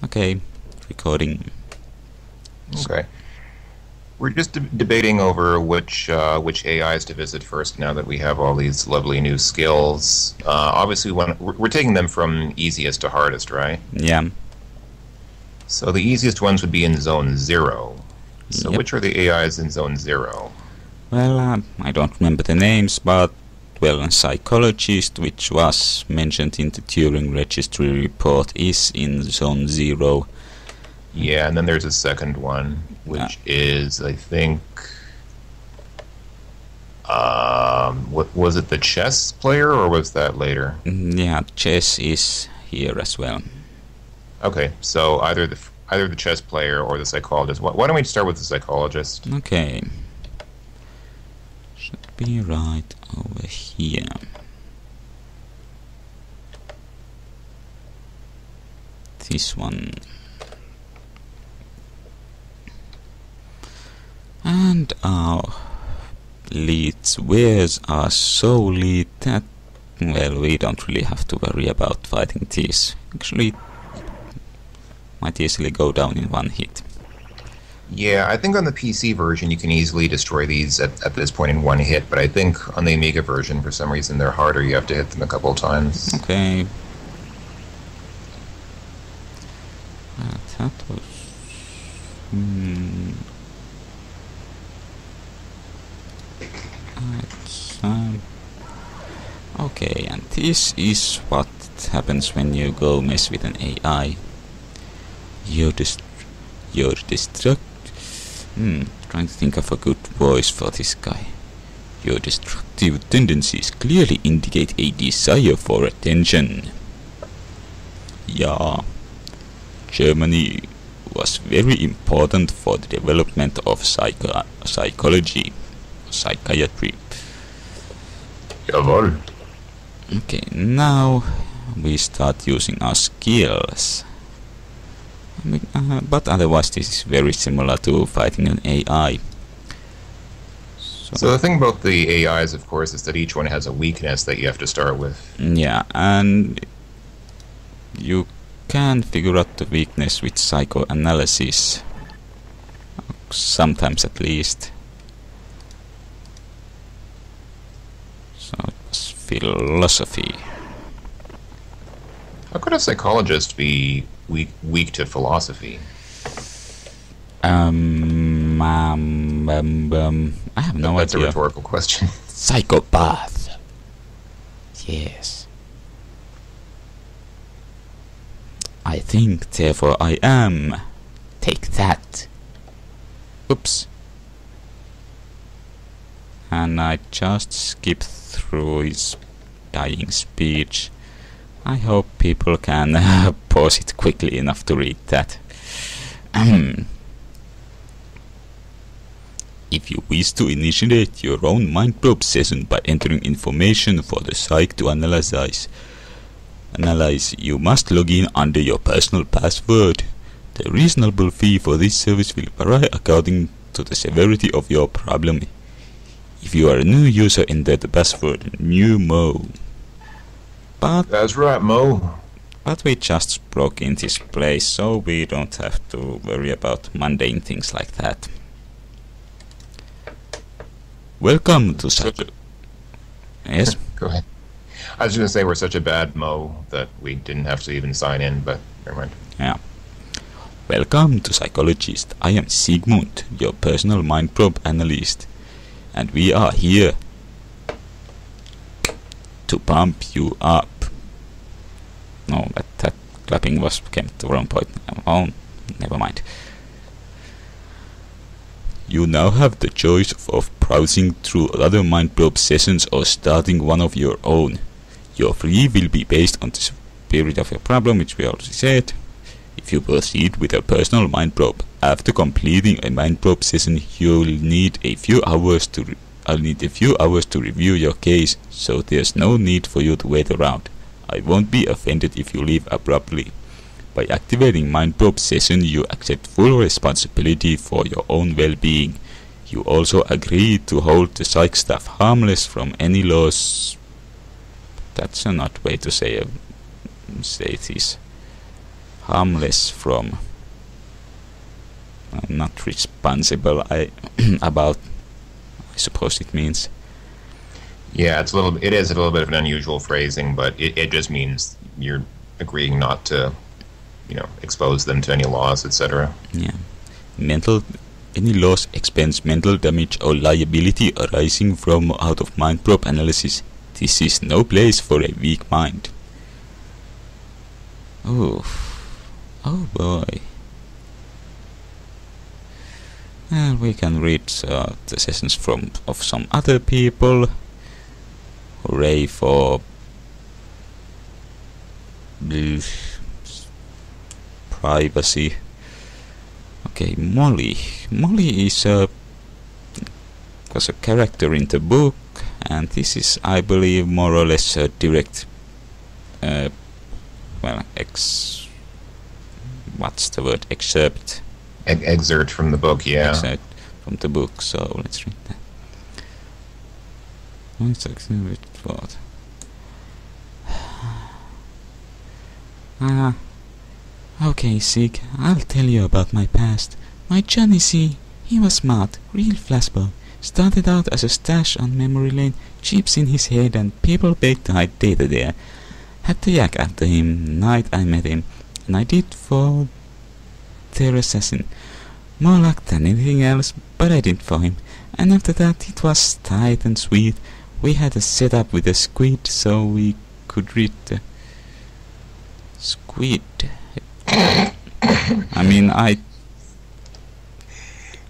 Okay, recording. Okay. We're just debating over which AIs to visit first now that we have all these lovely new skills. Obviously, we're taking them from easiest to hardest, right? Yeah. So the easiest ones would be in Zone 0. So Yep. which are the AIs in Zone 0? Well, I don't remember the names, but a psychologist, which was mentioned in the Turing registry report, is in Zone 0. Yeah, and then there's a second one, which is, I think, what was it, the chess player, or was that later? Yeah, chess is here as well. Okay, so either the chess player or the psychologist. Why don't we start with the psychologist? Okay. Should be right over here. This one. And our leads wares are so lead that, well, we don't really have to worry about fighting these. Actually, might easily go down in one hit. Yeah, I think on the PC version you can easily destroy these at this point in one hit, but I think on the Amiga version, for some reason, they're harder. You have to hit them a couple times. Okay. That was... Okay, and this is what happens when you go mess with an AI. You're destruct... trying to think of a good voice for this guy. Your destructive tendencies clearly indicate a desire for attention. Yeah, Germany was very important for the development of psychology, psychiatry. Jawohl. Okay, now we start using our skills. But otherwise this is very similar to fighting an AI. So the thing about the AIs, of course, is that each one has a weakness that you have to start with. Yeah, and you can figure out the weakness with psychoanalysis. Sometimes at least. So it was philosophy. How could a psychologist be weak to philosophy? I have no That's idea. a rhetorical question. Psychopath. Yes. I think, therefore I am. Take that. Oops. And I just skipped through his dying speech. I hope people can pause it quickly enough to read that. If you wish to initiate your own mind probe session by entering information for the psych to analyze, you must log in under your personal password. The reasonable fee for this service will vary according to the severity of your problem. If you are a new user, enter the password NewMo. But That's right, Mo. we just broke in this place, so we don't have to worry about mundane things like that. Welcome to Yes? Go ahead. I was going to say we're such a bad Mo that we didn't have to even sign in, but never mind. Yeah. Welcome to Psychologist. I am Sigmund, your personal mind probe analyst. And we are here to pump you up. No, but that clapping came to the wrong point. Oh, never mind. You now have the choice of browsing through other mind probe sessions or starting one of your own. Your fee will be based on the spirit of your problem, which we already said. If you proceed with a personal mind probe, after completing a mind probe session, you'll need a few hours to review your case, so there's no need for you to wait around. I won't be offended if you leave abruptly. By activating mind probe session, you accept full responsibility for your own well-being. You also agree to hold the psych staff harmless from any loss. That's an odd way to say this. harmless from. I'm not responsible. About. I suppose it means. Yeah, it is a little bit of an unusual phrasing, but it just means you're agreeing not to, expose them to any laws, etc. Yeah. Any loss, expense, mental damage, or liability arising from out-of-mind probe analysis. This is no place for a weak mind. Oh boy. And we can read the sessions of some other people. Hooray for privacy. Okay, Molly. Molly was a character in the book, and this is, I believe, more or less a direct, what's the word? Excerpt. Excerpt from the book, yeah. Excerpt from the book. So let's read that. Let's exhibit what? Okay, Sig, I'll tell you about my past. My Johnny C, he was smart, real flashball. Started out as a stash on memory lane, chips in his head, and people paid to hide data there. Had to yak after him, night I met him, and I did for their assassin. More luck than anything else, but I did for him. And after that it was tight and sweet. We had a setup with a squid, so we could read the squid. I mean,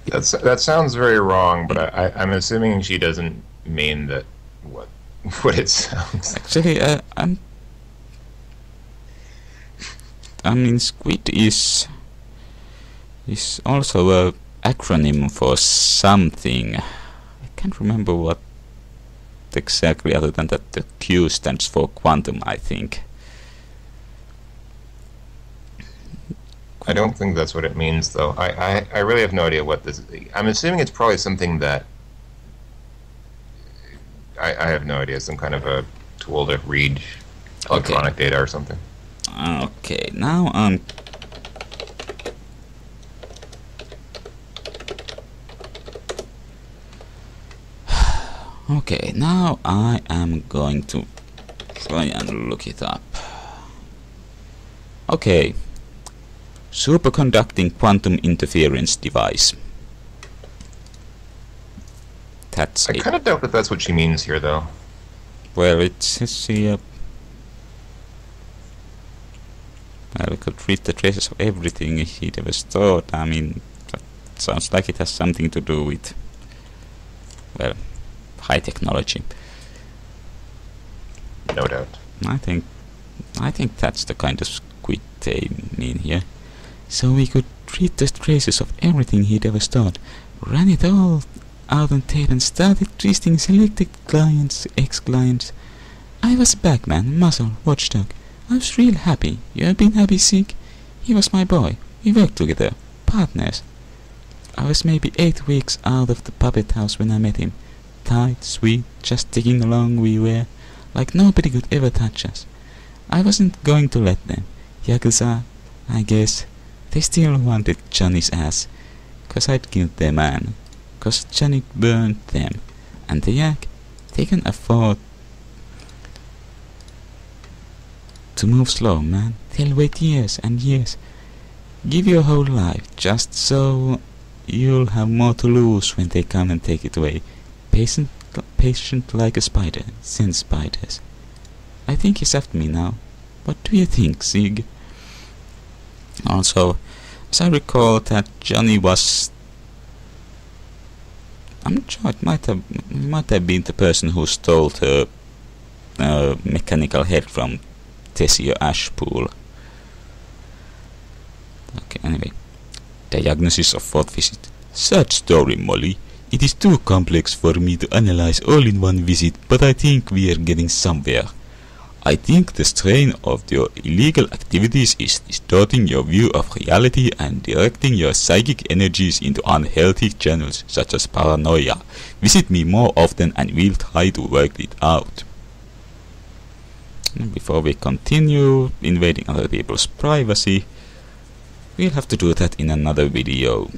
That sounds very wrong, but I'm assuming she doesn't mean that what it sounds. Actually, I mean, squid is also a acronym for something. I can't remember what exactly, other than that the Q stands for quantum, I think. I don't think that's what it means, though. I really have no idea what this is. I'm assuming it's probably something that I have no idea. Some kind of a tool to read electronic data or something. Okay, now I'm... Okay, now I am going to try and look it up. Okay. Superconducting quantum interference device. That's I it. kind of doubt that that's what she means here, though. Well, it says here... Well, we could read the traces of everything he'd ever stored. I mean, that sounds like it has something to do with... Well, high technology. No doubt. I think that's the kind of squid they mean here. So we could read the traces of everything he'd ever stored, ran it all out on tape, and started twisting selected clients, ex-clients. I was Bagman, muscle, watchdog. I was real happy. You have been happy, Sig? He was my boy. We worked together. Partners. I was maybe 8 weeks out of the puppet house when I met him. Tight, sweet, just ticking along we were, like nobody could ever touch us. I wasn't going to let them. Yakuza, I guess. They still wanted Johnny's ass, 'cause I'd killed their man, 'cause Johnny burned them, and the yak, they can afford to move slow, man. They'll wait years and years. Give your whole life, just so you'll have more to lose when they come and take it away. Patient like a spider, send spiders. I think he's after me now. What do you think, Sig? Also, as I recall, that Johnny was... I'm not sure, it might have been the person who stole the mechanical head from Tessio Ashpool. Okay, anyway. Diagnosis of fourth visit. Sad story, Molly. It is too complex for me to analyze all in one visit, but I think we are getting somewhere. I think the strain of your illegal activities is distorting your view of reality and directing your psychic energies into unhealthy channels, such as paranoia. Visit me more often and we'll try to work it out. Before we continue invading other people's privacy, We'll have to do that in another video.